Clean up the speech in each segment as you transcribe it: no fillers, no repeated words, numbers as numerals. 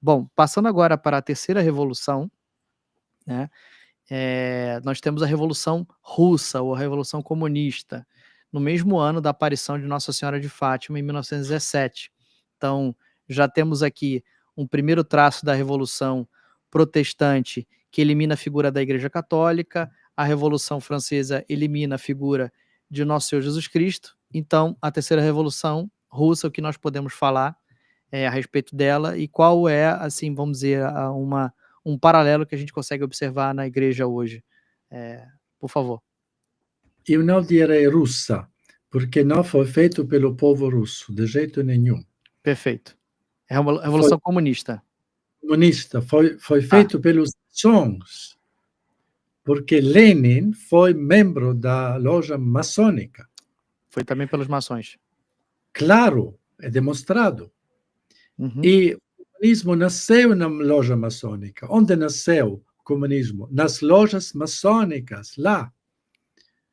Bom, passando agora para a terceira revolução, né, nós temos a Revolução Russa, ou a Revolução Comunista, no mesmo ano da aparição de Nossa Senhora de Fátima, em 1917. Então, já temos aqui um primeiro traço da Revolução Protestante, que elimina a figura da Igreja Católica, a Revolução Francesa elimina a figura de Nosso Senhor Jesus Cristo. Então, a terceira Revolução Russa, o que nós podemos falar a respeito dela e qual é, assim, vamos dizer, um paralelo que a gente consegue observar na igreja hoje. Por favor. Eu não direi russa, porque não foi feito pelo povo russo, de jeito nenhum. Perfeito. É uma revolução comunista. Comunista, foi feito pelos maçons, porque Lenin foi membro da loja maçônica. Foi também pelos maçons. Claro, é demonstrado. Uhum. E o comunismo nasceu na loja maçônica. Onde nasceu o comunismo? Nas lojas maçônicas, lá.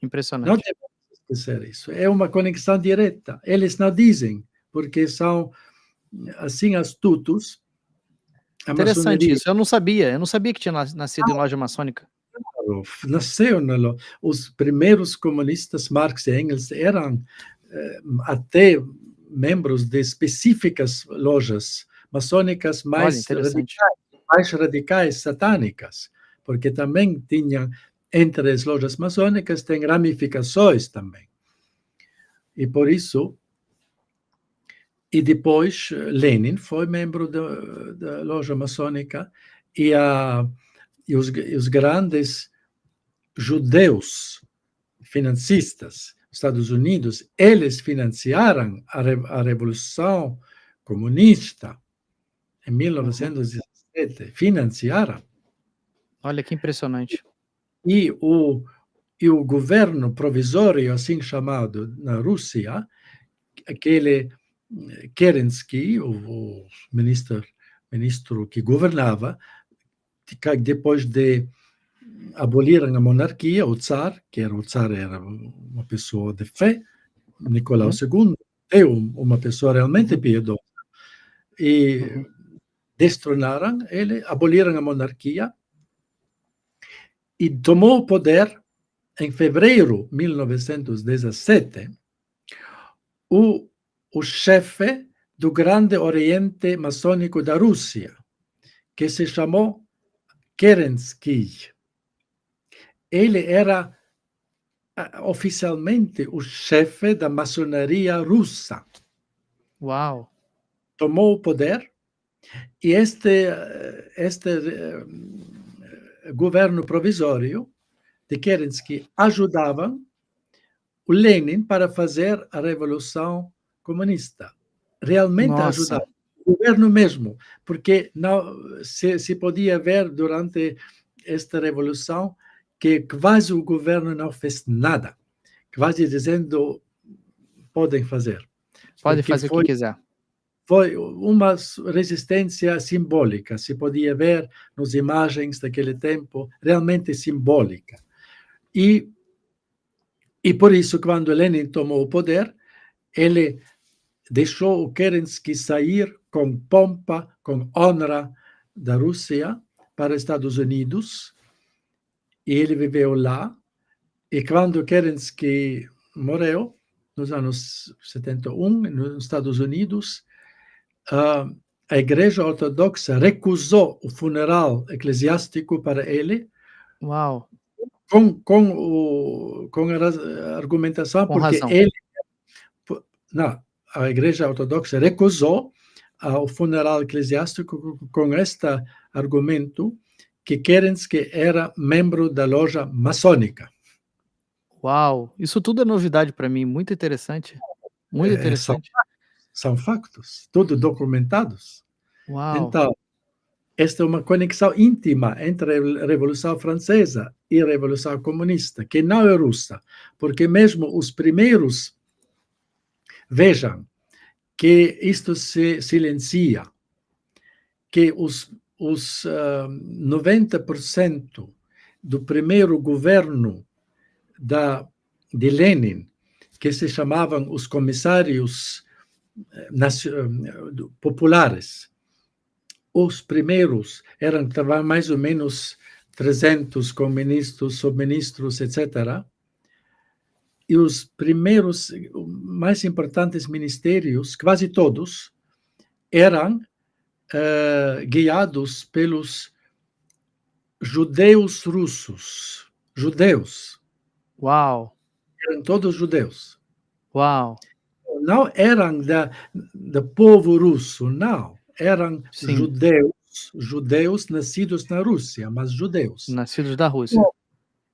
Impressionante. Não devemos esquecer isso. É uma conexão direta. Eles não dizem, porque são assim astutos. Interessante isso. Eu não sabia que tinha nascido em loja maçônica. Nasceu os primeiros comunistas, Marx e Engels, eram até membros de específicas lojas maçônicas mais radicais, satânicas, porque também tinham, entre as lojas maçônicas, tem ramificações também. E por isso, e depois Lenin foi membro da loja maçônica e os grandes judeus financistas, Estados Unidos, eles financiaram a Revolução Comunista em 1917, financiaram. Olha que impressionante. E o governo provisório, assim chamado, na Rússia, aquele Kerensky, o ministro que governava, depois de aboliram a monarquia, o czar era uma pessoa de fé, Nicolau II é uma pessoa realmente piedosa, e destronaram ele, aboliram a monarquia e tomou o poder em fevereiro de 1917 o chefe do Grande Oriente Maçônico da Rússia, que se chamou Kerensky. Ele era oficialmente o chefe da maçonaria russa. Uau! Tomou o poder e este governo provisório de Kerensky ajudava o Lenin para fazer a revolução comunista. Realmente ajudava. O governo mesmo, porque não se podia ver durante esta revolução que quase o governo não fez nada, quase dizendo podem fazer. Pode fazer o que quiser. Foi uma resistência simbólica, se podia ver nas imagens daquele tempo, realmente simbólica. E por isso, quando Lenin tomou o poder, ele deixou o Kerensky sair com pompa, com honra da Rússia para os Estados Unidos, e ele viveu lá. E quando Kerensky morreu, nos anos 71, nos Estados Unidos, a Igreja Ortodoxa recusou o funeral eclesiástico para ele. Uau! Com a argumentação, com porque razão. a Igreja Ortodoxa recusou o funeral eclesiástico com este argumento que Kerensky era membro da loja maçônica. Uau! Isso tudo é novidade para mim, muito interessante. Muito interessante. São factos, tudo documentados. Uau! Então, esta é uma conexão íntima entre a Revolução Francesa e a Revolução Comunista, que não é russa, porque mesmo os primeiros, vejam que isto se silencia, que os 90% do primeiro governo de Lenin, que se chamavam os comissários populares, os primeiros eram mais ou menos 300 com ministros, subministros, etc. E os primeiros, mais importantes ministérios, quase todos, eram guiados pelos judeus russos. Judeus. Uau! Eram todos judeus. Uau! Não eram do povo russo, não. Eram Sim, judeus nascidos na Rússia, mas judeus. nascidos da Rússia.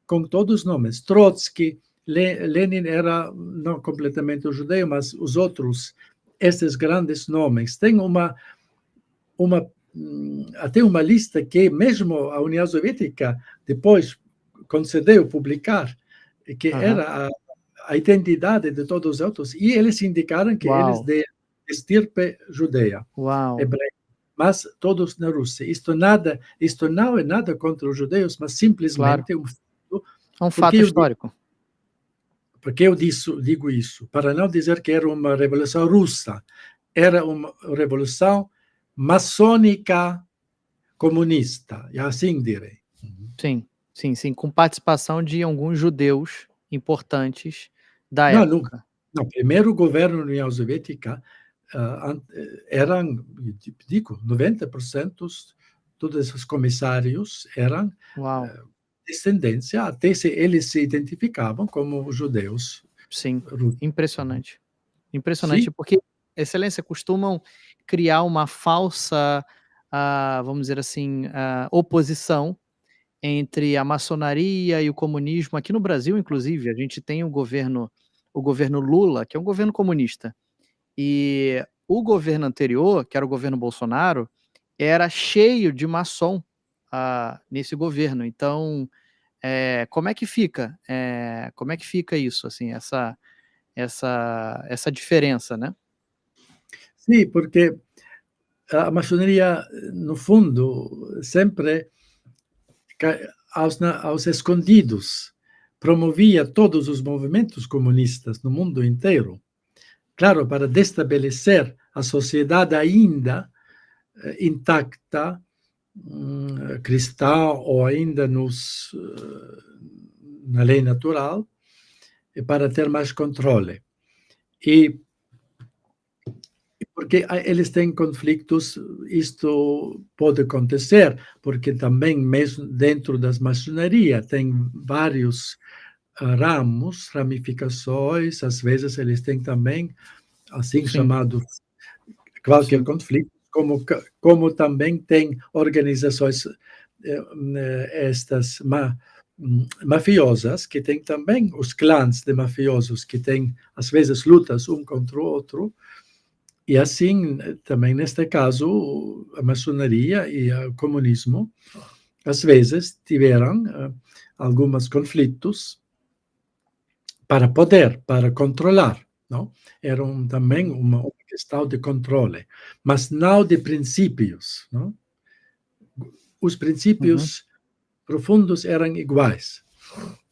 Com todos os nomes. Trotsky, Lenin era não completamente judeu, mas os outros, esses grandes nomes. Tem até uma lista que mesmo a União Soviética depois concedeu publicar, que era a identidade de todos os outros, e eles indicaram que eles de estirpe judeia, hebreia, mas todos na Rússia. Isto não é nada contra os judeus, mas simplesmente um fato histórico. Porque eu digo isso? Para não dizer que era uma revolução russa, era uma revolução maçônica comunista, e assim direi. Sim, com participação de alguns judeus importantes da época. No primeiro governo da União Soviética eram, digo, 90% todos esses comissários eram descendência, até se eles se identificavam como judeus. Sim, impressionante. Sim. Porque, Excelência, costumam criar uma falsa, vamos dizer assim, oposição entre a maçonaria e o comunismo. Aqui no Brasil, inclusive, a gente tem o governo Lula, que é um governo comunista, e o governo anterior, que era o governo Bolsonaro, era cheio de maçom nesse governo. Então, como é que fica isso, assim, essa diferença, né? Sim, porque a maçonaria, no fundo, sempre aos escondidos promovia todos os movimentos comunistas no mundo inteiro, claro, para destabelecer a sociedade ainda intacta, cristã ou ainda na lei natural, e para ter mais controle. E porque eles têm conflitos, isto pode acontecer, porque também mesmo dentro das maçonaria tem vários ramificações, às vezes eles têm também, assim chamados, qualquer conflito, como também tem organizações estas mafiosas, que têm também os clãs de mafiosos, que têm, às vezes, lutas um contra o outro, e assim, também neste caso, a maçonaria e o comunismo, às vezes, tiveram alguns conflitos para poder, para controlar, não? Era também uma questão de controle, mas não de princípios, não? Os princípios profundos eram iguais.